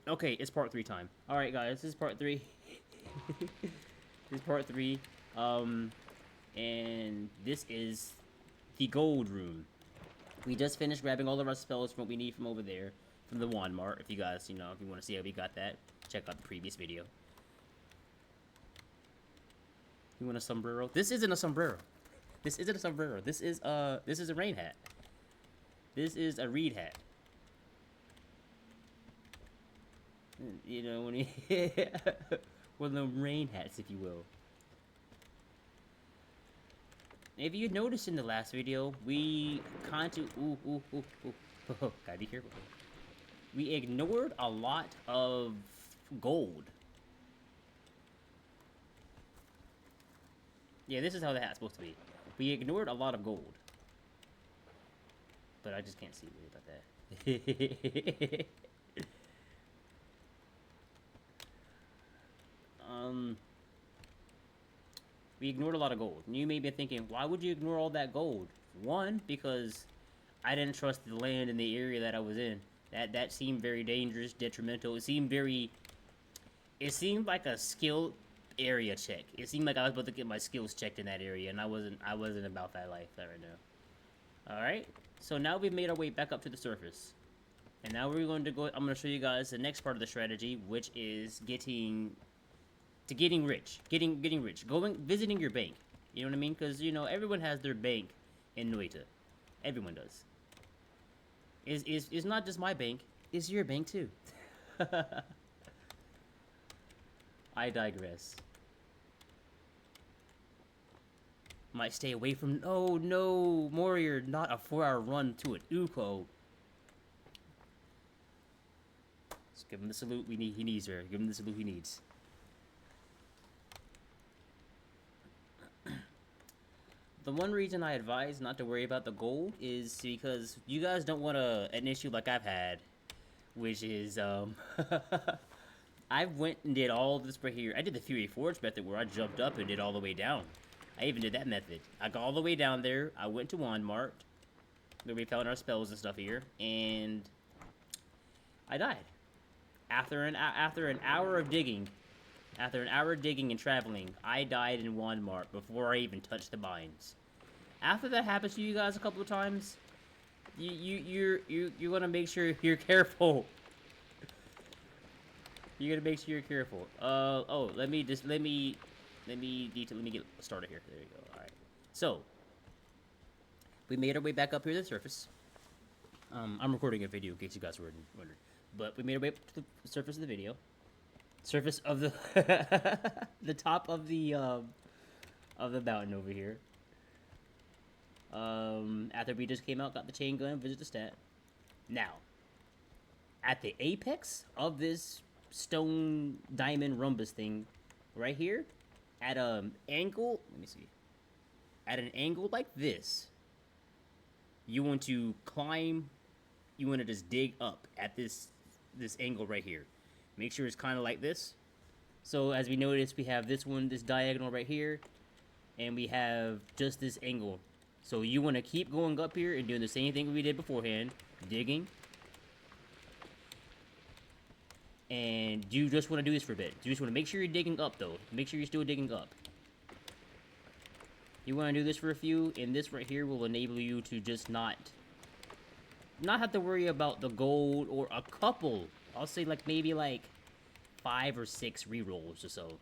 Okay, it's part 3 time. Alright, guys, this is part 3. This is part 3. Um, and this is the gold room. We just finished grabbing all of our spells from what we need from over there, from the wand mart. If you guys, if you want to see how we got that, check out the previous video. You want a sombrero? This isn't a sombrero. This isn't a sombrero. This is a rain hat. This is a reed hat. You know, when one of them rain hats, if you will. If you noticed in the last video, we gotta be careful. We ignored a lot of gold. Yeah, this is how the hat's supposed to be. We ignored a lot of gold. But I just can't see really about that. We ignored a lot of gold. And you may be thinking, why would you ignore all that gold? One, because I didn't trust the land and the area that I was in. That seemed very dangerous, detrimental. It seemed like a skill area check. It seemed like I was about to get my skills checked in that area, and I wasn't about that life right now. Alright, so now we've made our way back up to the surface. And now we're going to go, I'm going to show you guys the next part of the strategy, which is getting rich. Getting rich. Visiting your bank. You know what I mean? Because, everyone has their bank in Noita. Everyone does. It's not just my bank, it's your bank too. I digress. Might stay away from... Oh, no! Warrior, not a 4-hour run to an Uko. Let's give him the salute he needs her. Give him the salute he needs. The one reason I advise not to worry about the gold is because you guys don't want an issue like I've had, which is, I went and did all of this right here. I did the Fury Forge method where I jumped up and did all the way down. I even did that method. I got all the way down there. I went to Wand Mart, where we found our spells and stuff here, and I died. After an hour of digging, and traveling, I died in Wand Mart before I even touched the mines. After that happens to you guys a couple of times, you're gonna make sure you're careful. You gotta make sure you're careful. Oh, let me get started here. There you go. All right. So we made our way back up here to the surface. I'm recording a video in case you guys were wondering, but we made our way up to the surface of the video. Surface of the the top of the mountain over here. After we just came out, got the chain gun, visit the stat. Now, at the apex of this stone diamond rhombus thing, right here, at an angle, let me see, at an angle like this, you want to climb, you want to just dig up at this angle right here. Make sure it's kind of like this. So as we notice, we have this diagonal right here, and we have just this angle. So you want to keep going up here and doing the same thing we did beforehand, digging. And you just want to do this for a bit. You just want to make sure you're digging up, though. Make sure you're still digging up. You want to do this for a few, and this right here will enable you to just not have to worry about the gold or a couple. I'll say like maybe like 5 or 6 rerolls or so.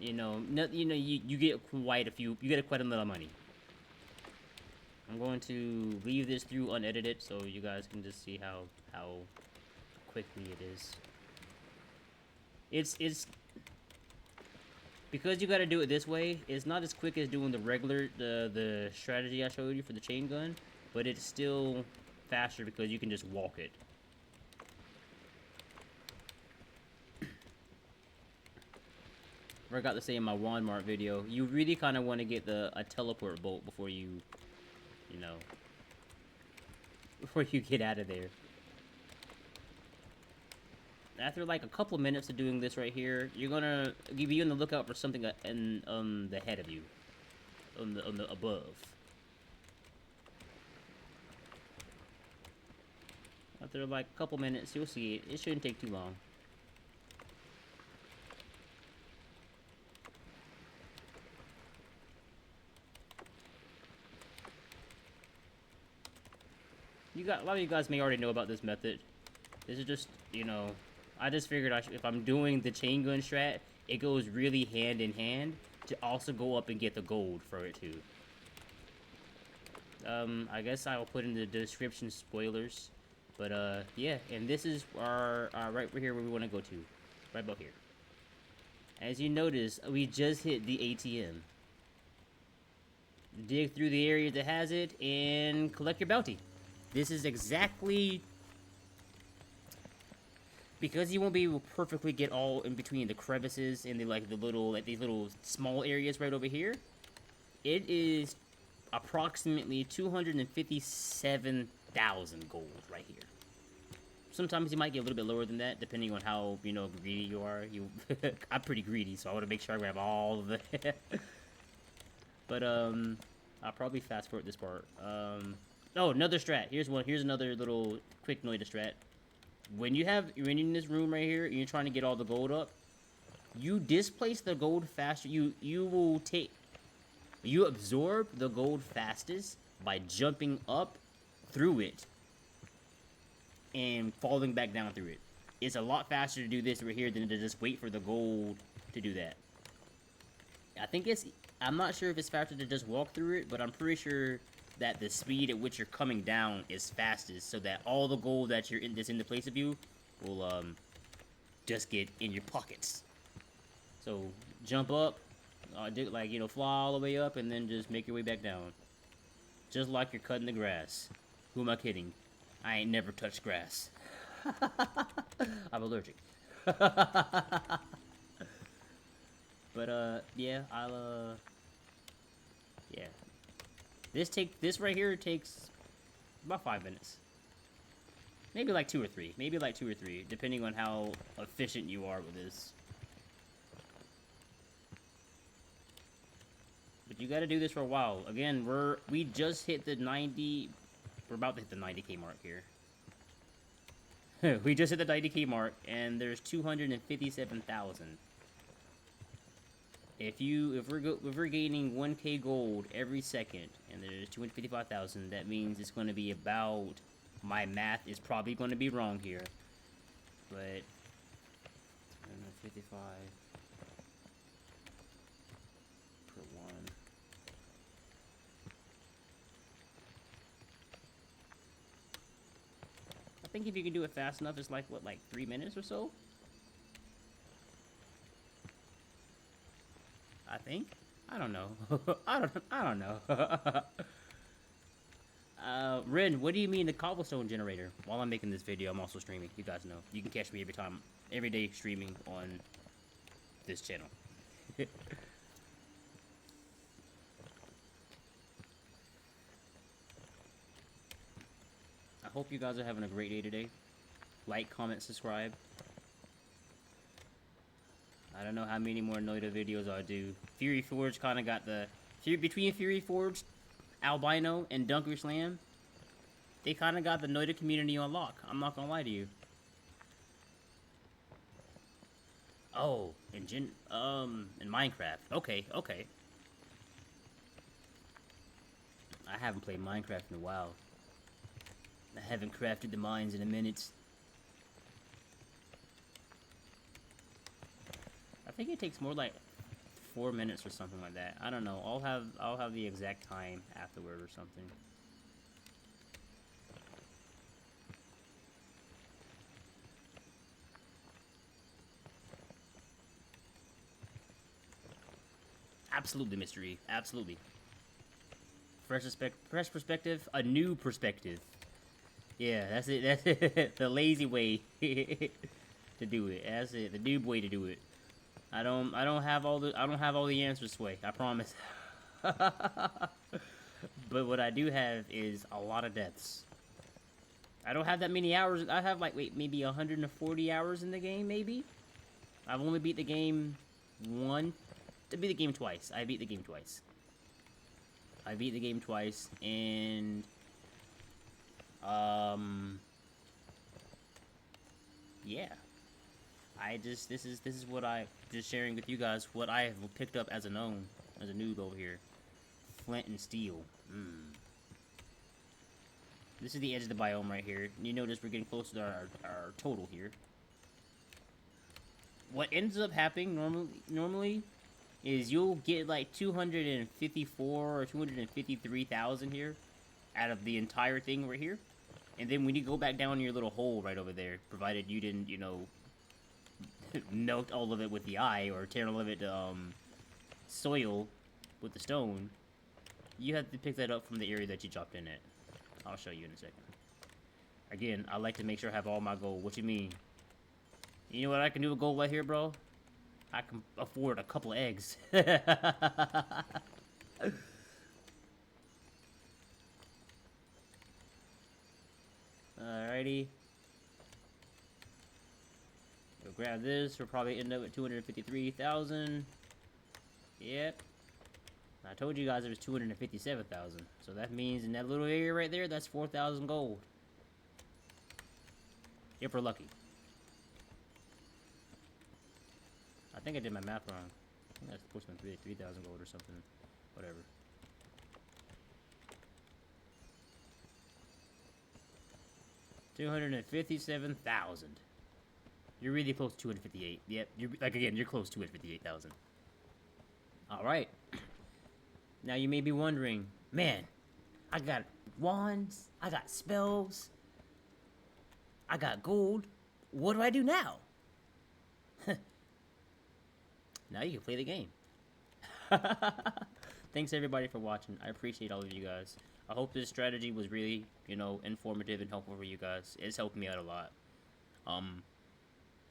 You get quite a few. You get quite a lot of money. I'm going to leave this through unedited so you guys can just see how quickly it is. It's because you got to do it this way. It's not as quick as doing the regular the strategy I showed you for the chain gun, but it's still faster because you can just walk it. I forgot to say in my Wand Mart video, you really kind of want to get a teleport bolt before before you get out of there. After like a couple minutes of doing this right here, you're gonna be on the lookout for something on the head of you, on the above. After like a couple minutes, you'll see it. It shouldn't take too long. A lot of you guys may already know about this method. This is just, you know, I just figured if I'm doing the chain gun strat, it goes really hand in hand to also go up and get the gold for it too. I guess I'll put in the description spoilers. But, yeah, and this is our right here where we want to go to. Right about here. As you notice, we just hit the ATM. Dig through the area that has it and collect your bounty. This is exactly... Because you won't be able to perfectly get all in between the crevices and these little small areas right over here. It is approximately 257,000 gold right here. Sometimes you might get a little bit lower than that, depending on how, you know, greedy you are. I'm pretty greedy, so I want to make sure I grab all of it. But, I'll probably fast forward this part. Oh, another strat. Here's another little quick Noita strat. When you're in this room right here, and you're trying to get all the gold up, you displace the gold faster. You absorb the gold fastest by jumping up through it and falling back down through it. It's a lot faster to do this right here than to just wait for the gold to do that. I'm not sure if it's faster to just walk through it, but I'm pretty sure that the speed at which you're coming down is fastest, so that all the gold that's in the place of you will just get in your pockets. So jump up, fly all the way up, and then just make your way back down, just like you're cutting the grass. Who am I kidding? I ain't never touched grass. I'm allergic. But yeah, yeah. This right here takes about 5 minutes. Maybe like 2 or 3. Maybe like 2 or 3, depending on how efficient you are with this. But you gotta do this for a while. Again, we just hit the 90... We're about to hit the 90k mark here. We just hit the 90k mark, and there's 257,000. If we're gaining 1k gold every second, and there's 255,000, that means it's going to be about... My math is probably going to be wrong here, but 255 per 1. I think if you can do it fast enough, it's like, what, like 3 minutes or so? I think. I don't know. I don't know. Ren, what do you mean the cobblestone generator? While I'm making this video, I'm also streaming. You guys know. You can catch me every day streaming on this channel. I hope you guys are having a great day today. Like, comment, subscribe. I don't know how many more Noita videos I'll do. Fury Forge kind of got the... Between Fury Forge, Albino, and Dunker Slam, they kind of got the Noita community on lock. I'm not gonna lie to you. Oh, in Minecraft. Okay. I haven't played Minecraft in a while. I haven't crafted the mines in a minute. I think it takes more like 4 minutes or something like that. I don't know. I'll have the exact time afterward or something. Absolutely mystery. Absolutely. Fresh perspective. A new perspective. Yeah, that's it. That's it. The lazy way to do it. That's it. The noob way to do it. I don't have all the answers, Sway. I promise. But what I do have is a lot of deaths. I don't have that many hours. I have like maybe 140 hours in the game, maybe. I've only beat the game twice. I beat the game twice. and this is what I just sharing with you guys what I have picked up as a noob over here. Flint and steel. This is the edge of the biome right here. You notice we're getting close to our total here. What ends up happening normally is you'll get like 254 or 253,000 here out of the entire thing right here. And then when you go back down your little hole right over there, provided you didn't, you know, melt all of it with the eye or tear all of it to soil with the stone, you have to pick that up from the area that you dropped in at. I'll show you in a second. Again, I like to make sure I have all my gold. What you mean? You know what I can do with gold right here, bro? I can afford a couple of eggs. Alrighty. We'll grab this. We'll probably end up at 253,000. Yep. I told you guys it was 257,000. So that means in that little area right there, that's 4,000 gold. If we're lucky. I think I did my math wrong. I think that's supposed to be 3,000 gold or something. Whatever. $257,000. You're really close to 258. Yep. You're close to 258,000. All right. Now you may be wondering, man, I got wands, I got spells, I got gold. What do I do now? Now you can play the game. Thanks everybody for watching. I appreciate all of you guys. I hope this strategy was really, you know, informative and helpful for you guys. It's helped me out a lot.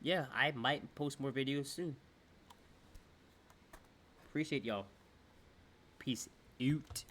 Yeah, I might post more videos soon. Appreciate y'all. Peace out.